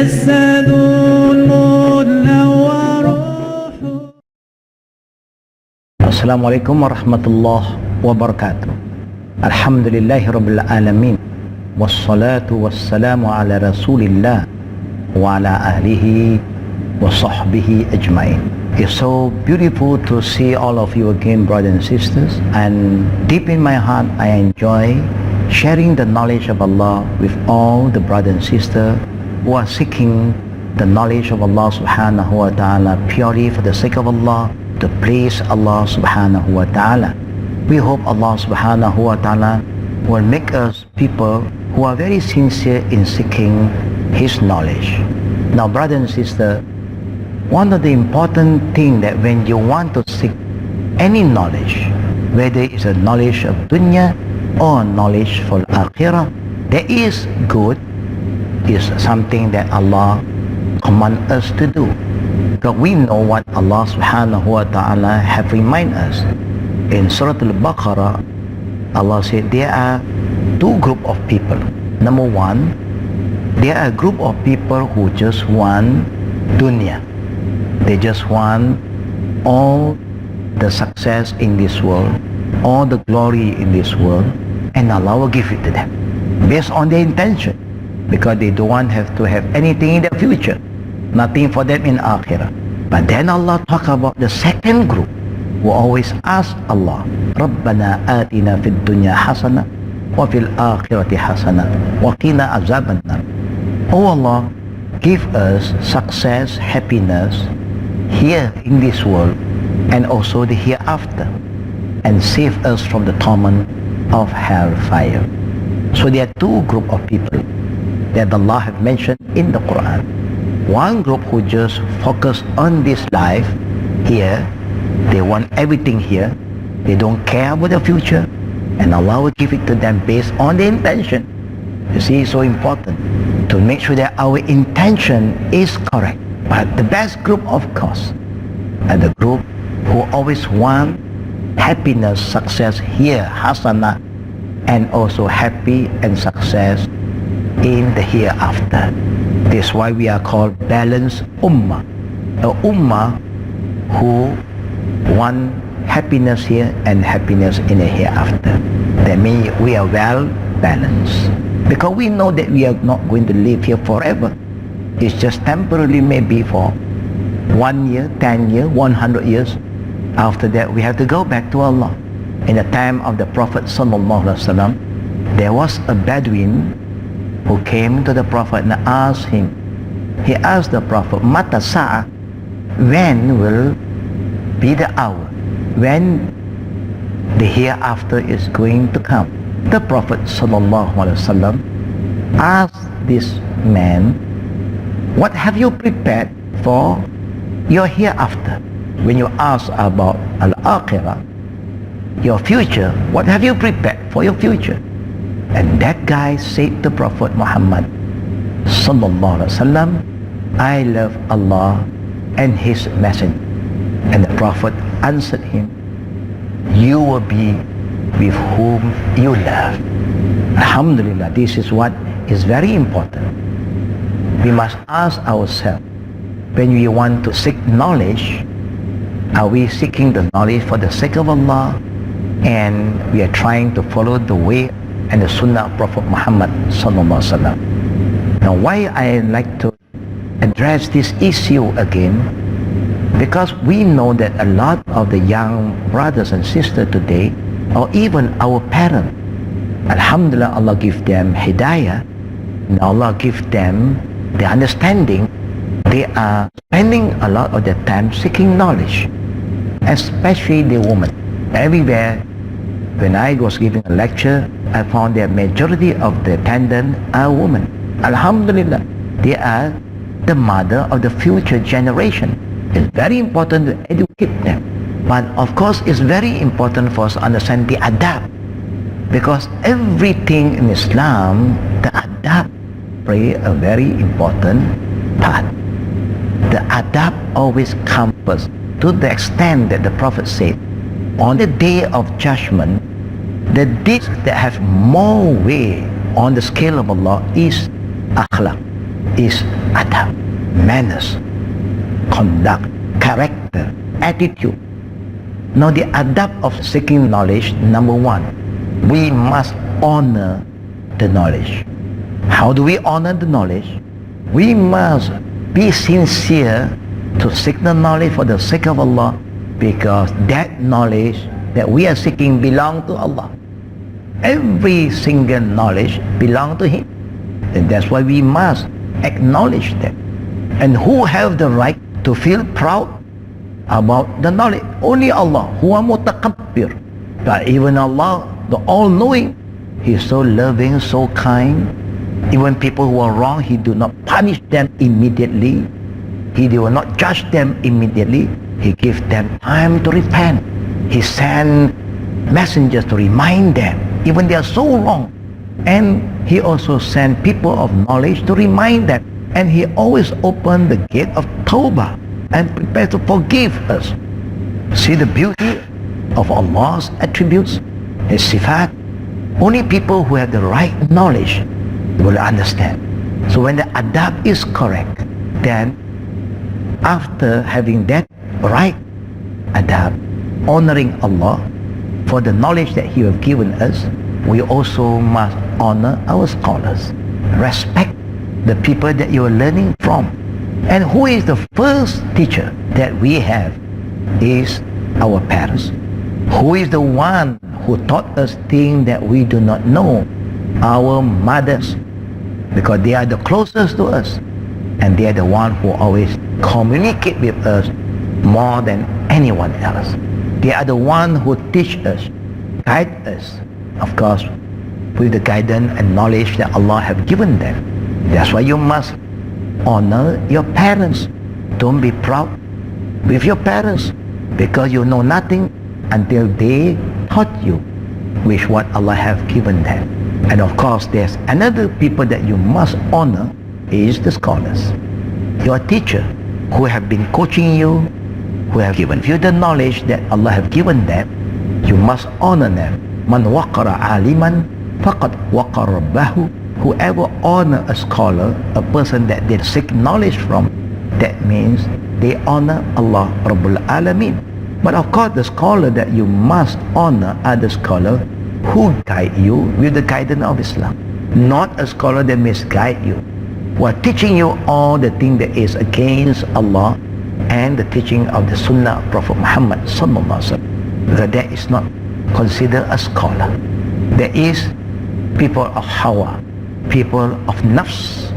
جسد منور. Assalamualaikum warahmatullahi wabarakatuh. Alhamdulillahi rabbil alamin. Wassalatu wassalamu ala rasulillah wa ala ahlihi wa sahbihi ajma'in. It's so beautiful to see all of you again, brothers and sisters, and deep in my heart I enjoy sharing the knowledge of Allah with all the brothers and sisters who are seeking the knowledge of Allah subhanahu wa ta'ala purely for the sake of Allah, to please Allah subhanahu wa ta'ala. We hope Allah subhanahu wa ta'ala will make us people who are very sincere in seeking His knowledge. Now, brothers and sisters, one of the important things that when you want to seek any knowledge, whether it's a knowledge of dunya or knowledge for akhirah, there is good, is something that Allah command us to do. Because we know what Allah subhanahu wa ta'ala have reminded us. In Surah Al-Baqarah, Allah said there are two group of people. Number one, there are a group of people who just want dunya. They just want all the success in this world, all the glory in this world, and Allah will give it to them based on their intention, because they don't want to have anything in the future, nothing for them in akhirah. But then Allah talk about the second group who always ask Allah, Rabbana atina fid dunya hasana wa fil akhirati hasana wa qina azaban nar. Oh Allah, give us success, happiness here in this world and also the hereafter, and save us from the torment of hellfire. So there are two group of people that Allah have mentioned in the Quran. One group who just focus on this life here, they want everything here, they don't care about the future, and Allah will give it to them based on the intention. You see, it's so important to make sure that our intention is correct. But the best group, of course, are the group who always want happiness, success here, hasana, and also happy and success in the hereafter. This is why we are called balanced ummah. A ummah who want happiness here and happiness in the hereafter. That means we are well balanced. Because we know that we are not going to live here forever. It's just temporarily, maybe for 1 year, 10 years, 100 years. After that, we have to go back to Allah. In the time of the Prophet sallallahu alaihi wasallam, there was a Bedouin who came to the Prophet and asked him. He asked the Prophet, Mata sa'a, when will be the hour, when the hereafter is going to come? The Prophet sallallahu alaihi wasallam asked this man, what have you prepared for your hereafter? When you ask about al-akhirah, your future, what have you prepared for your future? And that guy said to Prophet Muhammad sallallahu alaihi wasallam, I love Allah and His Messenger. And the Prophet answered him, you will be with whom you love. Alhamdulillah, this is what is very important. We must ask ourselves, when we want to seek knowledge, are we seeking the knowledge for the sake of Allah, and we are trying to follow the way and the sunnah of Prophet Muhammad sallallahu alaihi wasallam? Now, why I like to address this issue again, because we know that a lot of the young brothers and sisters today, or even our parents, alhamdulillah, Allah give them hidayah, and Allah give them the understanding. They are spending a lot of their time seeking knowledge, especially the women. Everywhere, when I was giving a lecture, I found that majority of the attendants are women. Alhamdulillah, they are the mother of the future generation. It's very important to educate them. But of course, it's very important for us to understand the adab. Because everything in Islam, the adab play a very important part. The adab always comes to the extent that the Prophet said, on the day of judgment, the deeds that have more weight on the scale of Allah is akhlaq. is adab, manners, conduct, character, attitude. Now the adab of seeking knowledge, number one, we must honor the knowledge. How do we honor the knowledge? We must be sincere to seek the knowledge for the sake of Allah, because that knowledge that we are seeking belongs to Allah. Every single knowledge belongs to Him, and that's why we must acknowledge that. And who have the right to feel proud about the knowledge? Only Allah, huwa mutakabbir. But even Allah, the all-knowing, He is so loving, so kind. Even people who are wrong, He do not punish them immediately. He will not judge them immediately. He gives them time to repent. He sends messengers to remind them, even they are so wrong. And He also sends people of knowledge to remind them. And He always opens the gate of Tawbah and prepares to forgive us. See the beauty of Allah's attributes, His sifat. Only people who have the right knowledge will understand. So when the adab is correct, then after having that right adab, honoring Allah for the knowledge that He has given us, we also must honor our scholars. Respect the people that you are learning from. And who is the first teacher that we have is our parents. Who is the one who taught us things that we do not know? Our mothers, because they are the closest to us, and they are the one who always communicate with us more than anyone else. They are the one who teach us, guide us, of course, with the guidance and knowledge that Allah have given them. That's why you must honor your parents. Don't be proud with your parents, because you know nothing until they taught you with what Allah have given them. And of course, there's another people that you must honor is the scholars. Your teacher who have been coaching you, who have given you the knowledge that Allah have given them, you must honor them. Man waqara aliman faqad waqara rabbahu. Whoever honor a scholar, a person that they seek knowledge from, that means they honor Allah Rabbul Alameen. But of course, the scholar that you must honor are the scholar who guide you with the guidance of Islam, not a scholar that misguide you, who are teaching you all the things that is against Allah and the teaching of the Sunnah of Prophet Muhammad sallallahu alaihi wasallam. Because that is not considered a scholar. There is people of hawa, people of nafs,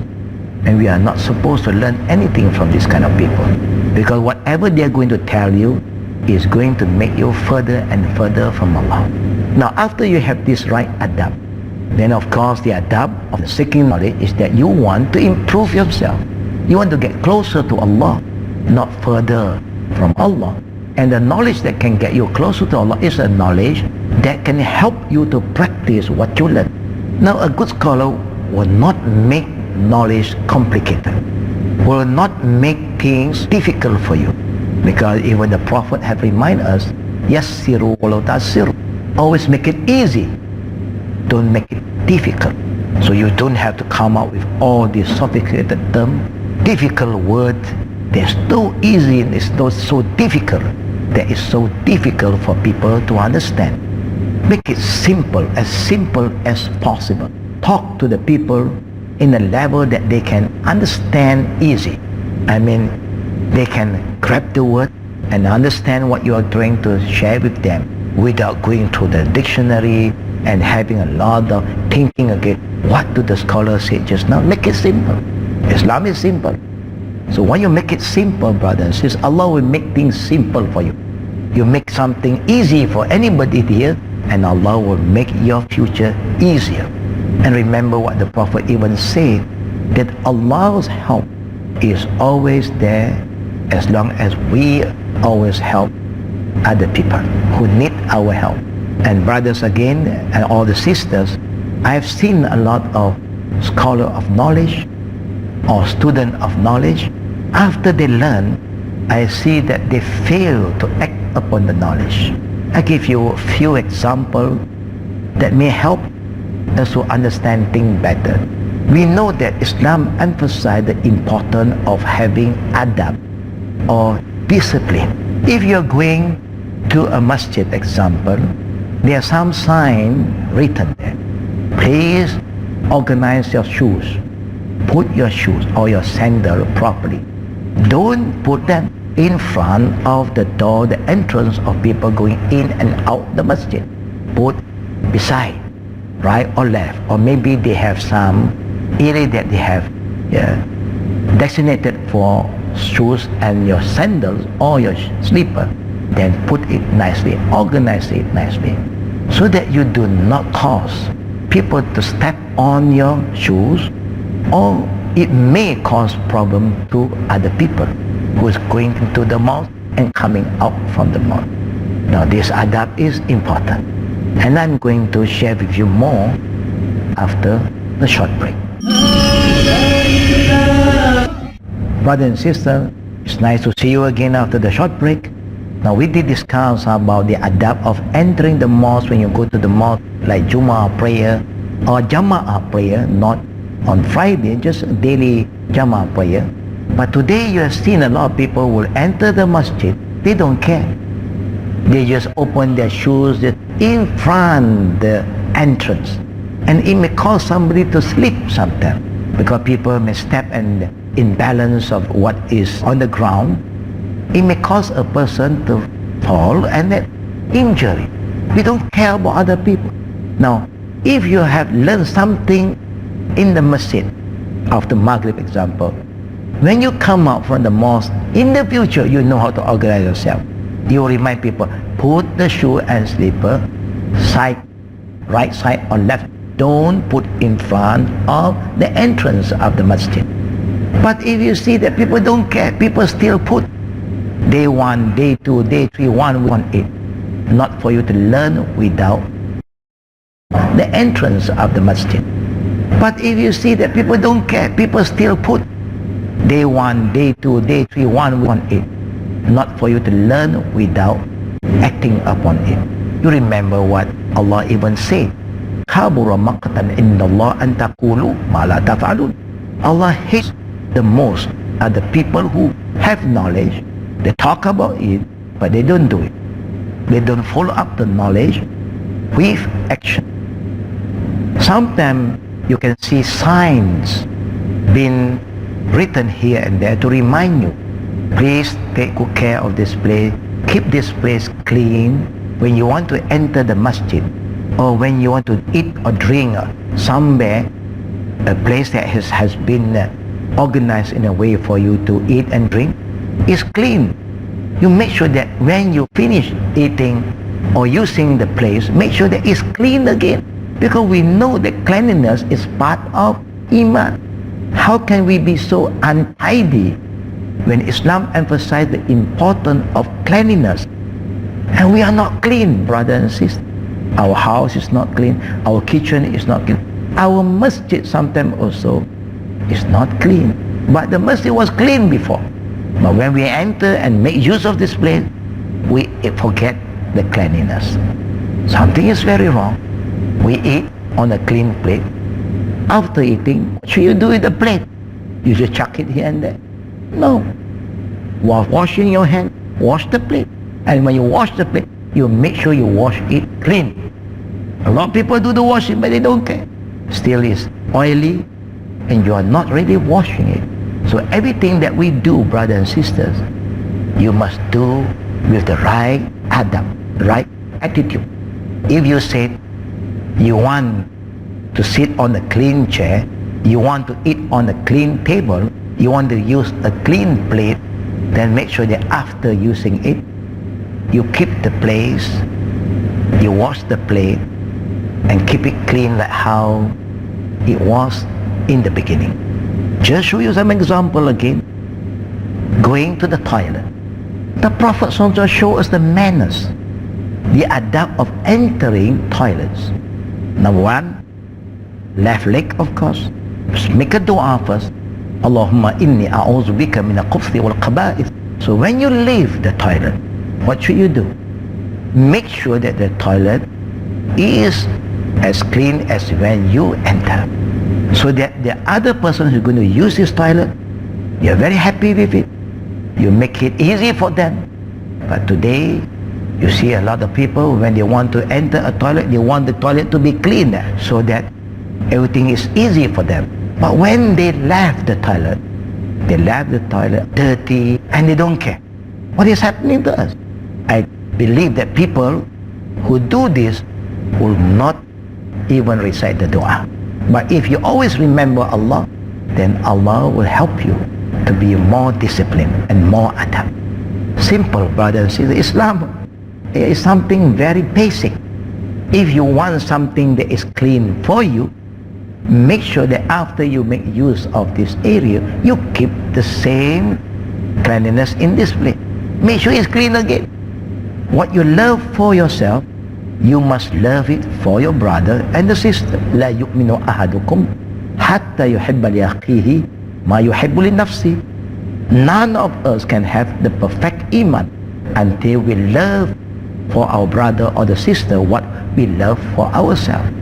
and we are not supposed to learn anything from this kind of people, because whatever they are going to tell you is going to make you further and further from Allah. Now after you have this right adab, then of course the adab of the seeking knowledge is that you want to improve yourself. You want to get closer to Allah, not further from Allah. And the knowledge that can get you closer to Allah is a knowledge that can help you to practice what you learn. Now a good scholar will not make knowledge complicated, will not make things difficult for you, because even the Prophet have reminded us, yassiru walau ta'siru, always make it easy, don't make it difficult. So you don't have to come up with all these sophisticated terms, difficult words. They're so easy and it's so difficult, that is so difficult for people to understand. Make it simple as possible. Talk to the people in a level that they can understand easy. I mean, they can grab the word and understand what you are trying to share with them without going to the dictionary and having a lot of thinking again. What do the scholars say just now? Make it simple. Islam is simple. So when you make it simple, brothers and sisters, Allah will make things simple for you. You make something easy for anybody here, and Allah will make your future easier. And remember what the Prophet even said, that Allah's help is always there as long as we always help other people who need our help. And brothers again, and all the sisters, I have seen a lot of scholar of knowledge or student of knowledge. After they learn, I see that they fail to act upon the knowledge. I give you a few examples that may help us to understand things better. We know that Islam emphasizes the importance of having adab or discipline. If you're going to a masjid, example, there are some signs written there. Please organize your shoes. Put your shoes or your sandal properly. Don't put them in front of the door, the entrance of people going in and out the masjid. Put beside, right or left, or maybe they have some area that they have designated for shoes and your sandals or your slipper. Then put it nicely, organize it nicely, so that you do not cause people to step on your shoes, or it may cause problem to other people who is going into the mosque and coming out from the mosque. Now this adab is important, and I'm going to share with you more after the short break. Brother and sister, it's nice to see you again after the short break. Now we did discuss about the adab of entering the mosque when you go to the mosque, like Jummah prayer or Jama'ah prayer, not on Friday, just daily Jama'ah prayer. But today you have seen a lot of people will enter the masjid, they don't care. They just open their shoes in front the entrance, and it may cause somebody to slip sometimes, because people may step and imbalance of what is on the ground. It may cause a person to fall and then injury. We don't care about other people. Now, if you have learned something in the masjid, after Maghrib example, when you come out from the mosque, in the future you know how to organize yourself. You remind people, put the shoe and slipper side, right side or left. Don't put in front of the entrance of the masjid. But if you see that people don't care, people still put day 1, day 2, day 3, 118, not for you to learn without the entrance of the masjid. But if you see that people don't care, people still put day 1, day 2, day 3, 118, not for you to learn without acting upon it. You remember what Allah even said, kabura maqtan indallah an taqulu ma la taf'alun. Allah hates the most are the people who have knowledge. They talk about it, but they don't do it. They don't follow up the knowledge with action. Sometimes you can see signs being written here and there to remind you, please take good care of this place, keep this place clean. When you want to enter the masjid, or when you want to eat or drink somewhere, a place that has been organized in a way for you to eat and drink, is clean. You make sure that when you finish eating or using the place, make sure that it's clean again, because we know that cleanliness is part of Iman. How can we be so untidy when Islam emphasizes the importance of cleanliness and we are not clean, brother and sister? Our house is not clean, our kitchen is not clean, our masjid sometimes also is not clean, but the masjid was clean before. But when we enter and make use of this place, we forget the cleanliness. Something is very wrong. We eat on a clean plate. After eating, what should you do with the plate? You just chuck it here and there? No. While washing your hand, wash the plate. And when you wash the plate, you make sure you wash it clean. A lot of people do the washing, but they don't care. Still is oily, and you are not really washing it. So everything that we do, brothers and sisters, you must do with the right adab, right attitude. If you said you want to sit on a clean chair, you want to eat on a clean table, you want to use a clean plate, then make sure that after using it, you keep the place, you wash the plate, and keep it clean like how it was in the beginning. Just show you some example again. Going to the toilet. The Prophet showed us the manners, the adab of entering toilets. Number 1, left leg, of course. Make a dua first. Allahumma inni a'udhu bika min al-khubthi wal-qaba'ith. So when you leave the toilet, what should you do? Make sure that the toilet is as clean as when you enter. so that the other person who's going to use this toilet, you're very happy with it. You make it easy for them. But today, you see a lot of people, when they want to enter a toilet, they want the toilet to be clean so that everything is easy for them. But when they left the toilet dirty and they don't care. What is happening to us? I believe that people who do this will not even recite the dua. But if you always remember Allah, then Allah will help you to be more disciplined and more adab. Simple, brothers and sisters. Islam is something very basic. If you want something that is clean for you, make sure that after you make use of this area, you keep the same cleanliness in this place. Make sure it's clean again. What you love for yourself, you must love it for your brother and the sister. لا يؤمن أحدكم حتى يحب لأخيه ما يحب لنفسه. None of us can have the perfect iman until we love for our brother or the sister what we love for ourselves.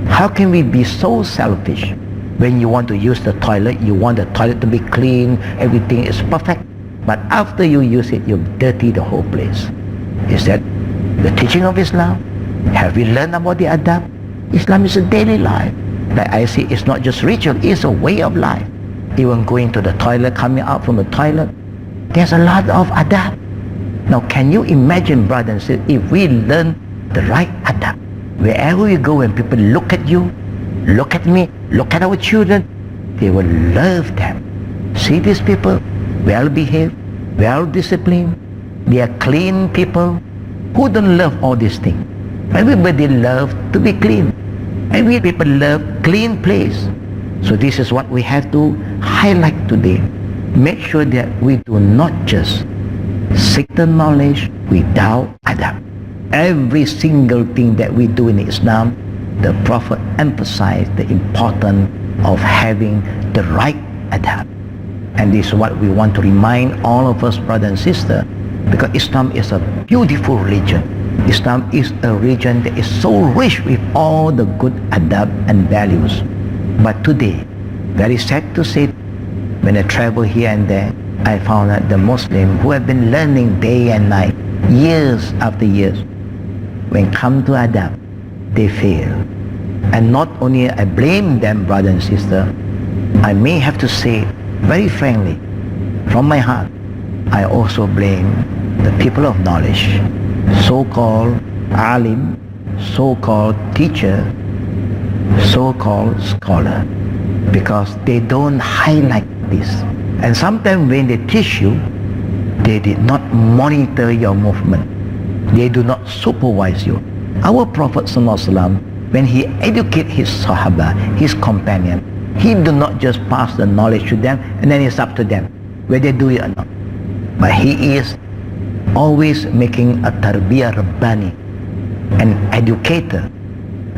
How can we be so selfish? When you want to use the toilet, you want the toilet to be clean, everything is perfect. But after you use it, you dirty the whole place. Is that the teaching of Islam? Have we learned about the adab? Islam is a daily life. Like I say, it's not just ritual, it's a way of life. Even going to the toilet, coming out from the toilet, there's a lot of adab. Now can you imagine, brothers and sisters, if we learn the right adab, wherever we go, when people look at you, look at me, look at our children, they will love them. See these people, well behaved, well disciplined, they are clean people. Who don't love all these things? Everybody loves to be clean. Every people love clean place. So this is what we have to highlight today. Make sure that we do not just seek the knowledge without adab. Every single thing that we do in Islam, the Prophet emphasized the importance of having the right adab. And this is what we want to remind all of us, brothers and sisters, because Islam is a beautiful religion. Islam is a religion that is so rich with all the good adab and values. But today, very sad to say, when I travel here and there, I found that the Muslims who have been learning day and night, years after years, when come to adab, they fail. And not only I blame them, brother and sister, I may have to say very frankly, from my heart, I also blame the people of knowledge, so-called alim, so-called teacher, so-called scholar, because they don't highlight this. And sometimes when they teach you, they did not monitor your movement. They do not supervise you. Our Prophet ﷺ, when he educated his Sahaba, his companion, he do not just pass the knowledge to them and then it's up to them whether they do it or not. But he is always making a tarbiyah rabbani, an educator,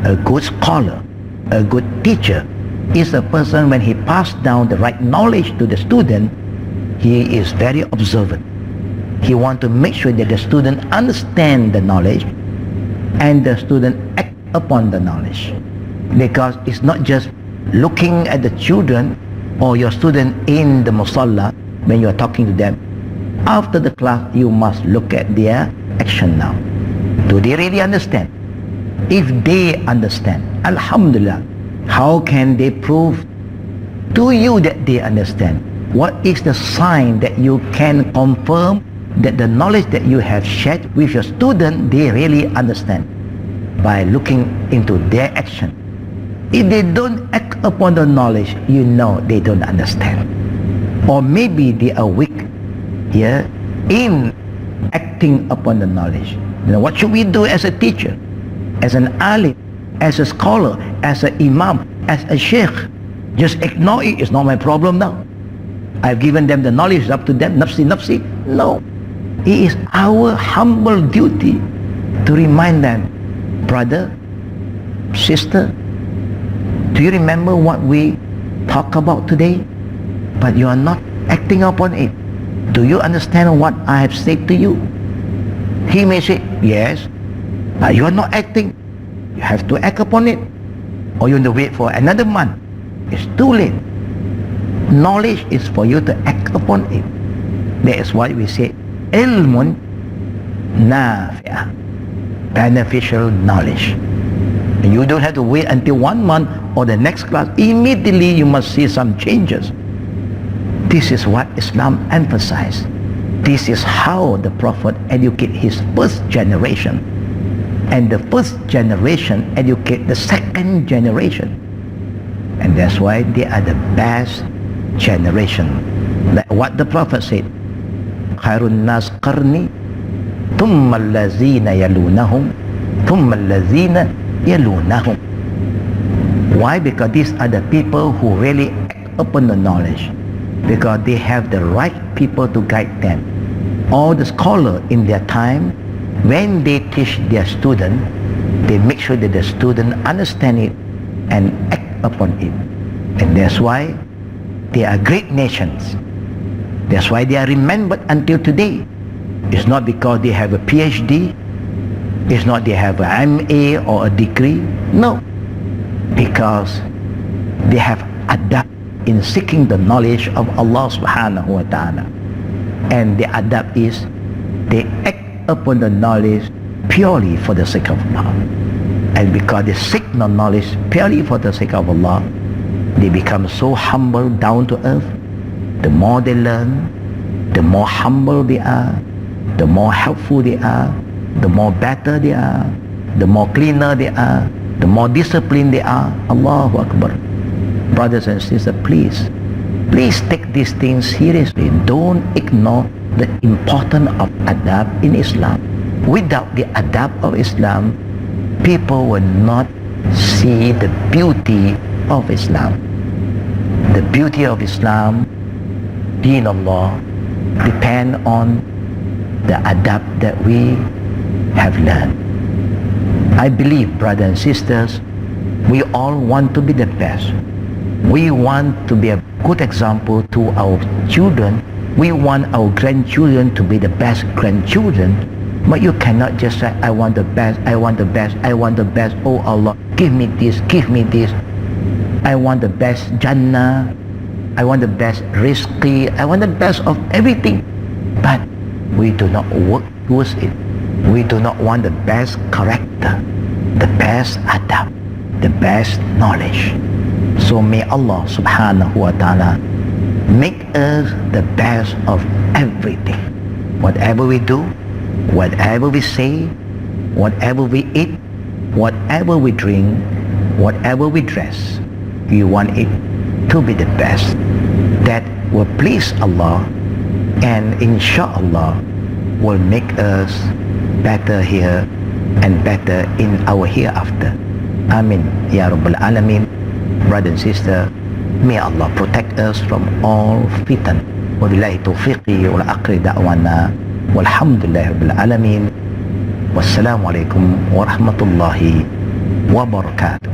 a good scholar, a good teacher is a person when he passed down the right knowledge to the student, he is very observant. He wants to make sure that the student understand the knowledge and the student act upon the knowledge. Because it's not just looking at the children or your student in the musalla when you are talking to them. After the class, you must look at their action now. Do they really understand? If they understand, Alhamdulillah, how can they prove to you that they understand? What is the sign that you can confirm that the knowledge that you have shared with your student, they really understand? By looking into their action. If they don't act upon the knowledge, you know they don't understand. Or maybe they are weak here in acting upon the knowledge. Now what should we do as a teacher, as an alim, as a scholar, as an imam, as a sheikh? Just ignore it, it's not my problem now. I've given them the knowledge, it's up to them, nafsi, nafsi. No. It is our humble duty to remind them, brother, sister, do you remember what we talked about today? But you are not acting upon it. Do you understand what I have said to you? He may say, yes, but you are not acting. You have to act upon it. Or you want to wait for another month. It's too late. Knowledge is for you to act upon it. That is why we say ilmun nafi'ah, beneficial knowledge. And you don't have to wait until 1 month or the next class. Immediately you must see some changes. This is what Islam emphasized. This is how the Prophet educated his first generation. And the first generation educate the second generation. And that's why they are the best generation. Like what the Prophet said, Khairun nas qarni, thumma allazina yalunahum, thumma allazina yalunahum. Why? Because these are the people who really act upon the knowledge. Because they have the right people to guide them. All the scholars in their time, when they teach their student, they make sure that the student understand it and act upon it. And that's why they are great nations. That's why they are remembered until today. It's not because they have a PhD. It's not they have an MA or a degree. No. Because they have adab in seeking the knowledge of Allah subhanahu wa ta'ala. And the adab is they act upon the knowledge purely for the sake of Allah. And because they seek the knowledge purely for the sake of Allah, they become so humble, down to earth. The more they learn, the more humble they are, the more helpful they are, the more better they are, the more cleaner they are, the more disciplined they are. Allahu Akbar. Brothers and sisters, please take these things seriously. Don't ignore the importance of adab in Islam. Without the adab of Islam, people will not see the beauty of Islam. The beauty of Islam, Deen Allah, depend on the adab that we have learned. I believe, brothers and sisters, we all want to be the best. We want to be a good example to our children. We want our grandchildren to be the best grandchildren. But you cannot just say, I want the best, I want the best, I want the best. Oh Allah, give me this, give me this. I want the best Jannah. I want the best rizqi. I want the best of everything. But we do not work towards it. We do not want the best character, the best adab, the best knowledge. So may Allah subhanahu wa ta'ala make us the best of everything. Whatever we do, whatever we say, whatever we eat, whatever we drink, whatever we dress, we want it to be the best that will please Allah, and inshallah will make us better here and better in our hereafter. Amin Ya Rabbal Alameen. Brother and sister, may Allah protect us from all fitan. Wabillahi taufiqi wal aqri da'wana walhamdulillahi rabbil alamin. Wassalamualaikum warahmatullahi wabarakatuh.